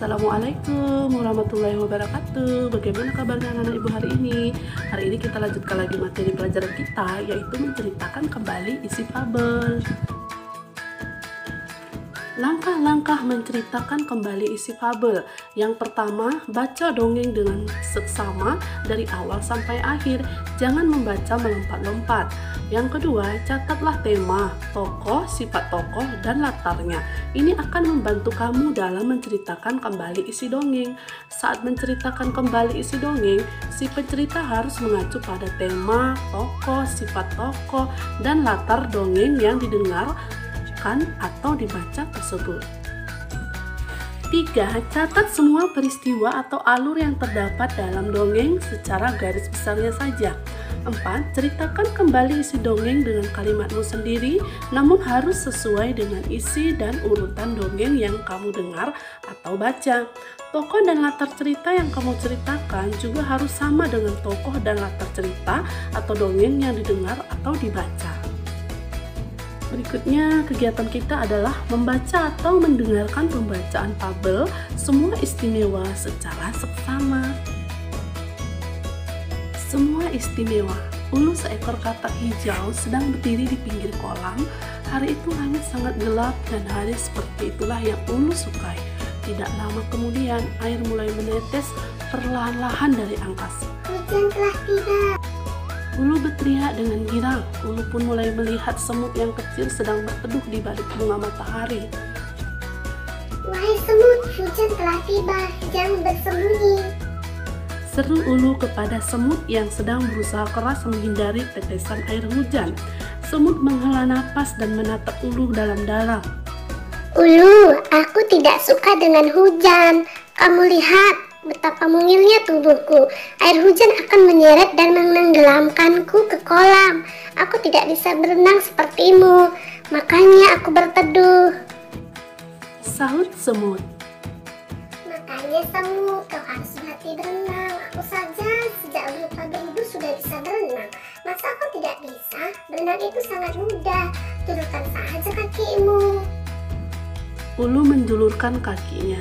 Assalamualaikum warahmatullahi wabarakatuh. Bagaimana kabarnya anak-anak ibu hari ini? Hari ini kita lanjutkan lagi materi pelajaran kita, yaitu menceritakan kembali isi fabel. Langkah-langkah menceritakan kembali isi fabel. Yang pertama, baca dongeng dengan seksama dari awal sampai akhir. Jangan membaca melompat-lompat. Yang kedua, catatlah tema, tokoh, sifat tokoh, dan latarnya. Ini akan membantu kamu dalam menceritakan kembali isi dongeng. Saat menceritakan kembali isi dongeng, si pencerita harus mengacu pada tema, tokoh, sifat tokoh, dan latar dongeng yang didengar atau dibaca tersebut. 3. Catat semua peristiwa atau alur yang terdapat dalam dongeng secara garis besarnya saja. 4. Ceritakan kembali isi dongeng dengan kalimatmu sendiri, namun harus sesuai dengan isi dan urutan dongeng yang kamu dengar atau baca. Tokoh dan latar cerita yang kamu ceritakan juga harus sama dengan tokoh dan latar cerita atau dongeng yang didengar atau dibaca. Berikutnya, kegiatan kita adalah membaca atau mendengarkan pembacaan fabel Semua Istimewa secara seksama. Semua istimewa. Ulu seekor katak hijau sedang berdiri di pinggir kolam. Hari itu langit sangat gelap dan hari seperti itulah yang Ulu sukai. Tidak lama kemudian, air mulai menetes perlahan-lahan dari angkasa. Hujan telah tiba. Ulu berteriak dengan girang. Ulu pun mulai melihat semut yang kecil sedang berteduh di balik bunga matahari. Wahai semut, hujan telah tiba, jangan bersembunyi. Seru Ulu kepada semut yang sedang berusaha keras menghindari tetesan air hujan. Semut menghela napas dan menatap Ulu dalam-dalam. Ulu, aku tidak suka dengan hujan. Kamu lihat betapa mungilnya tubuhku. Air hujan akan menyeret dan menenggelamkanku ke kolam. Aku tidak bisa berenang sepertimu, makanya aku berteduh. Sahut semut. Makanya semut, kau harus berlatih berenang. Aku saja sejak lupa dulu sudah bisa berenang. Masa kau tidak bisa? Berenang itu sangat mudah. Turunkan saja kakimu. Ulu menjulurkan kakinya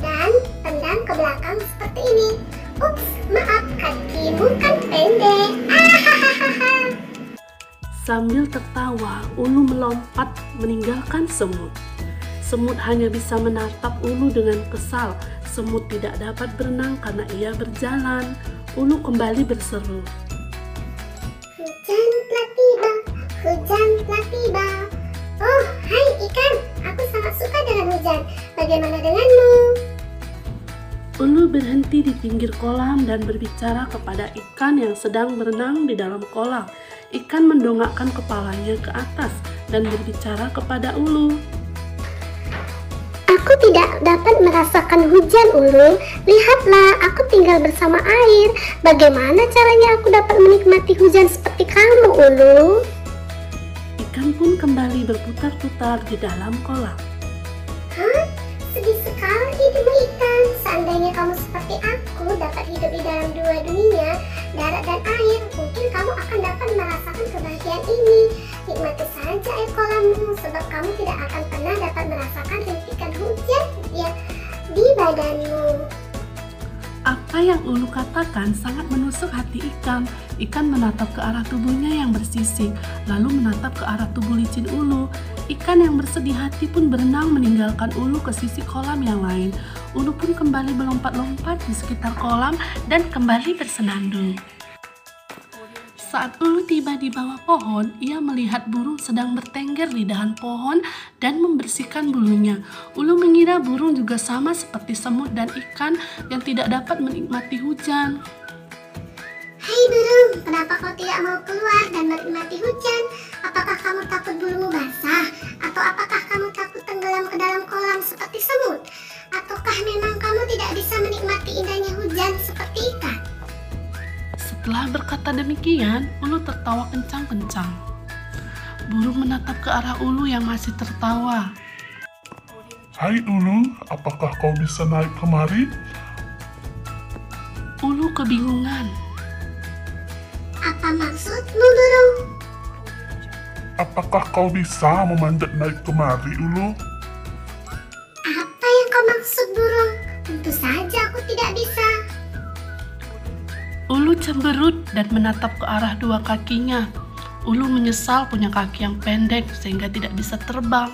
Dan tendang ke belakang seperti ini. Ups, maaf, kakimu kan pendek. Ahahaha. Sambil tertawa, Ulu melompat meninggalkan semut. Semut hanya bisa menatap Ulu dengan kesal. Semut tidak dapat berenang karena ia berjalan. Ulu kembali berseru. Hujan telah tiba, hujan telah tiba. Oh, hai ikan, aku sangat suka dengan hujan. Bagaimana denganmu? Ulu berhenti di pinggir kolam dan berbicara kepada ikan yang sedang berenang di dalam kolam. Ikan mendongakkan kepalanya ke atas dan berbicara kepada Ulu. Aku tidak dapat merasakan hujan, Ulu. Lihatlah, aku tinggal bersama air. Bagaimana caranya aku dapat menikmati hujan seperti kamu, Ulu? Ikan pun kembali berputar-putar di dalam kolam. Hah? Sedih sekali hidupmu ikan. Seandainya kamu seperti aku dapat hidup di dalam dua dunia, darat dan air, mungkin kamu akan dapat merasakan kebahagiaan ini. Nikmati saja air kolammu, sebab kamu tidak akan pernah dapat merasakan rintikan hujan di badanmu. Apa yang Ulu katakan sangat menusuk hati ikan. Ikan menatap ke arah tubuhnya yang bersisik, lalu menatap ke arah tubuh licin Ulu. Ikan yang bersedih hati pun berenang meninggalkan Ulu ke sisi kolam yang lain. Ulu pun kembali melompat-lompat di sekitar kolam dan kembali bersenandung. Saat Ulu tiba di bawah pohon, ia melihat burung sedang bertengger di dahan pohon dan membersihkan bulunya. Ulu mengira burung juga sama seperti semut dan ikan yang tidak dapat menikmati hujan. Hai burung, kenapa kau tidak mau keluar dan menikmati hujan? Apakah kamu takut bulumu basah? Atau apakah kamu takut tenggelam ke dalam kolam seperti semut? Ataukah memang kamu tidak bisa menikmati indahnya hujan seperti ikan? Setelah berkata demikian, Ulu tertawa kencang-kencang. Burung menatap ke arah Ulu yang masih tertawa. Hai Ulu, apakah kau bisa naik kemari? Ulu kebingungan. Apa maksudmu burung? Apakah kau bisa memanjat naik kemari, Ulu? Apa yang kau maksud, burung? Tentu saja aku tidak bisa. Ulu cemberut dan menatap ke arah dua kakinya. Ulu menyesal punya kaki yang pendek sehingga tidak bisa terbang.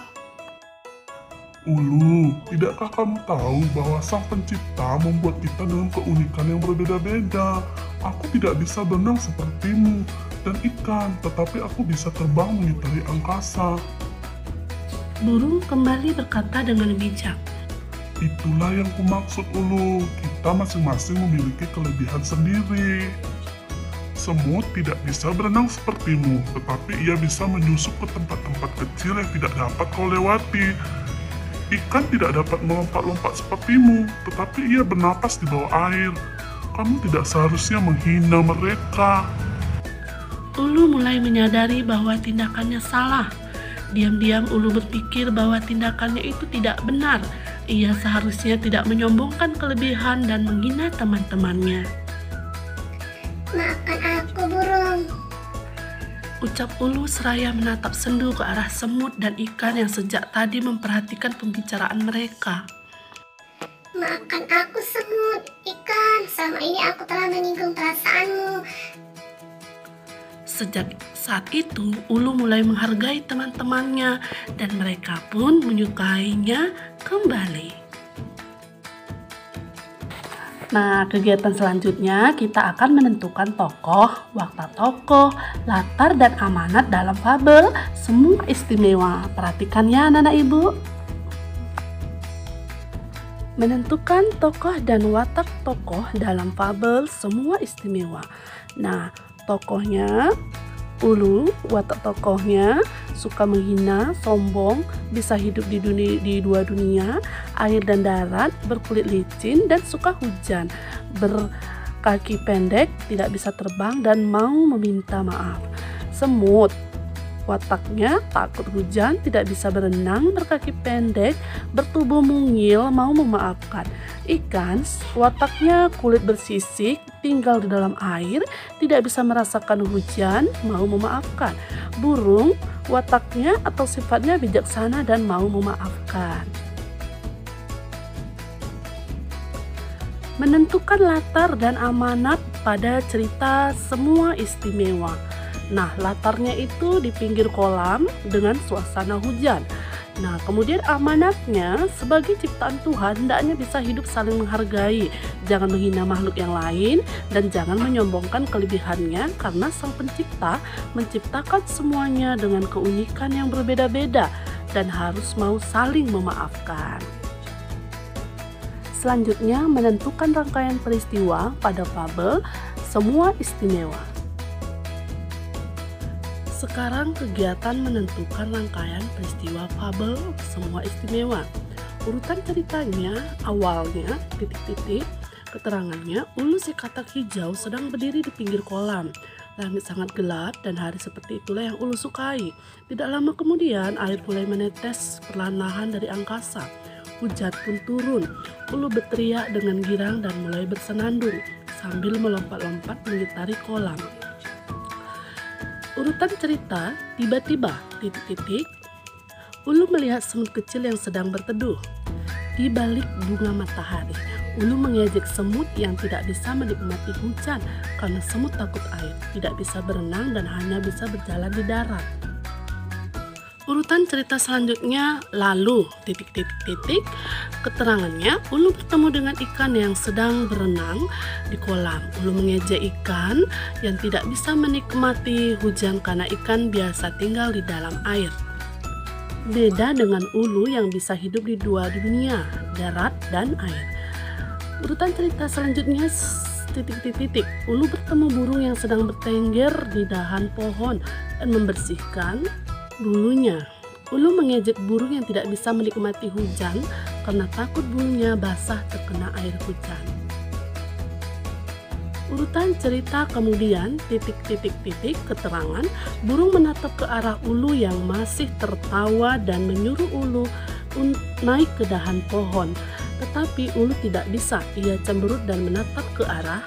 Ulu, tidakkah kamu tahu bahwa Sang Pencipta membuat kita dengan keunikan yang berbeda-beda? Aku tidak bisa berenang sepertimu dan ikan, tetapi aku bisa terbang mengitari angkasa. Burung kembali berkata dengan bijak. Itulah yang kumaksud, Ulu. Kita masing-masing memiliki kelebihan sendiri. Semut tidak bisa berenang sepertimu, tetapi ia bisa menyusup ke tempat-tempat kecil yang tidak dapat kau lewati. Ikan tidak dapat melompat-lompat sepertimu, tetapi ia bernapas di bawah air. Kamu tidak seharusnya menghina mereka. Ulu mulai menyadari bahwa tindakannya salah. Diam-diam Ulu berpikir bahwa tindakannya itu tidak benar. Ia seharusnya tidak menyombongkan kelebihan dan menghina teman-temannya. Maafkan aku, burung. Ucap Ulu seraya menatap sendu ke arah semut dan ikan yang sejak tadi memperhatikan pembicaraan mereka. Maafkan aku, semut, ikan. Selama ini aku telah menyinggung perasaanmu. Sejak saat itu, Ulu mulai menghargai teman-temannya dan mereka pun menyukainya kembali. Nah, kegiatan selanjutnya kita akan menentukan tokoh, watak tokoh, latar dan amanat dalam fabel Semua Istimewa. Perhatikan ya anak-anak ibu. Menentukan tokoh dan watak tokoh dalam fabel Semua Istimewa. Nah, tokohnya Ulu, watak tokohnya suka menghina, sombong, bisa hidup di dua dunia, air dan darat, berkulit licin dan suka hujan, berkaki pendek, tidak bisa terbang dan mau meminta maaf. Semut, wataknya takut hujan, tidak bisa berenang, berkaki pendek, bertubuh mungil, mau memaafkan. Ikan, wataknya kulit bersisik, tinggal di dalam air, tidak bisa merasakan hujan, mau memaafkan. Burung, wataknya atau sifatnya bijaksana dan mau memaafkan. Menentukan latar dan amanat pada cerita Semua Istimewa. Nah, latarnya itu di pinggir kolam dengan suasana hujan. Nah, kemudian amanatnya sebagai ciptaan Tuhan hendaknya bisa hidup saling menghargai, jangan menghina makhluk yang lain, dan jangan menyombongkan kelebihannya karena Sang Pencipta menciptakan semuanya dengan keunikan yang berbeda-beda dan harus mau saling memaafkan. Selanjutnya, menentukan rangkaian peristiwa pada fabel Semua Istimewa. Sekarang kegiatan menentukan rangkaian peristiwa fabel Semua Istimewa. Urutan ceritanya, awalnya, titik-titik, keterangannya, Ulu si katak hijau sedang berdiri di pinggir kolam. Langit sangat gelap dan hari seperti itulah yang Ulu sukai. Tidak lama kemudian air mulai menetes perlahan-lahan dari angkasa. Hujan pun turun. Ulu berteriak dengan girang dan mulai bersenandung sambil melompat-lompat mengitari kolam. Urutan cerita, tiba-tiba, titik-titik, Ulu melihat semut kecil yang sedang berteduh. Di balik bunga matahari, Ulu mengejek semut yang tidak bisa menikmati hujan karena semut takut air, tidak bisa berenang dan hanya bisa berjalan di darat. Urutan cerita selanjutnya, lalu, titik-titik-titik, keterangannya, Ulu bertemu dengan ikan yang sedang berenang di kolam. Ulu mengejek ikan yang tidak bisa menikmati hujan karena ikan biasa tinggal di dalam air. Beda dengan Ulu yang bisa hidup di dua dunia, darat dan air. Urutan cerita selanjutnya, titik-titik-titik, Ulu bertemu burung yang sedang bertengger di dahan pohon dan membersihkan bulunya. Ulu mengejek burung yang tidak bisa menikmati hujan karena takut bulunya basah terkena air hujan. Urutan cerita kemudian, titik-titik-titik, keterangan, burung menatap ke arah Ulu yang masih tertawa dan menyuruh Ulu naik ke dahan pohon. Tetapi Ulu tidak bisa, ia cemberut dan menatap ke arah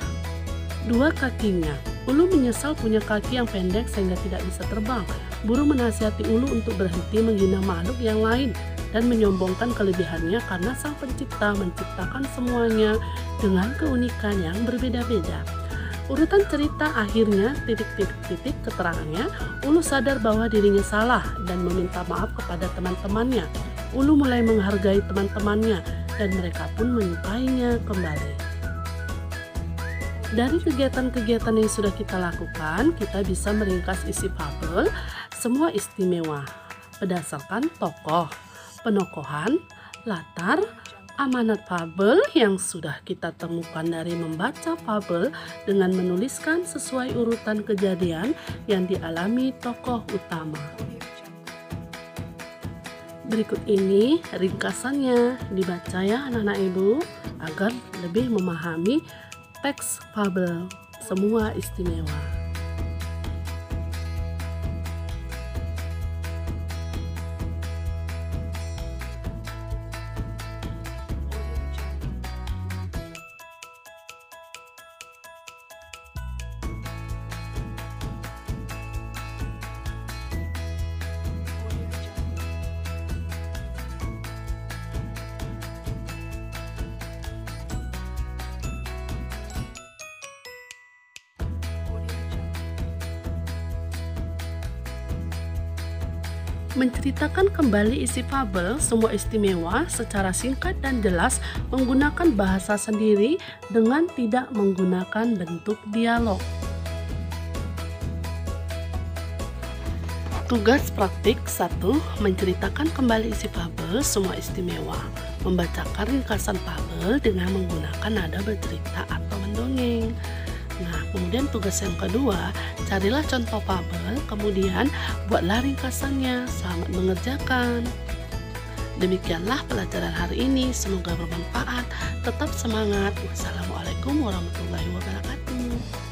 dua kakinya. Ulu menyesal punya kaki yang pendek sehingga tidak bisa terbang. Burung menasihati Ulu untuk berhenti menghina makhluk yang lain dan menyombongkan kelebihannya karena Sang Pencipta menciptakan semuanya dengan keunikan yang berbeda-beda. Urutan cerita akhirnya titik keterangannya, Ulu sadar bahwa dirinya salah dan meminta maaf kepada teman-temannya. Ulu mulai menghargai teman-temannya dan mereka pun menyukainya kembali. Dari kegiatan-kegiatan yang sudah kita lakukan, kita bisa meringkas isi fabel semua istimewa berdasarkan tokoh, penokohan, latar, amanat fabel yang sudah kita temukan dari membaca fabel dengan menuliskan sesuai urutan kejadian yang dialami tokoh utama. Berikut ini ringkasannya, dibaca ya anak-anak ibu agar lebih memahami teks fabel semua istimewa. Menceritakan kembali isi fabel semua istimewa secara singkat dan jelas menggunakan bahasa sendiri dengan tidak menggunakan bentuk dialog. Tugas praktik 1. Menceritakan kembali isi fabel semua istimewa. Membacakan ringkasan fabel dengan menggunakan nada bercerita atau mendongeng. Nah, kemudian tugas yang kedua, carilah contoh fabel, kemudian buatlah ringkasannya. Selamat mengerjakan. Demikianlah pelajaran hari ini, semoga bermanfaat. Tetap semangat. Wassalamualaikum warahmatullahi wabarakatuh.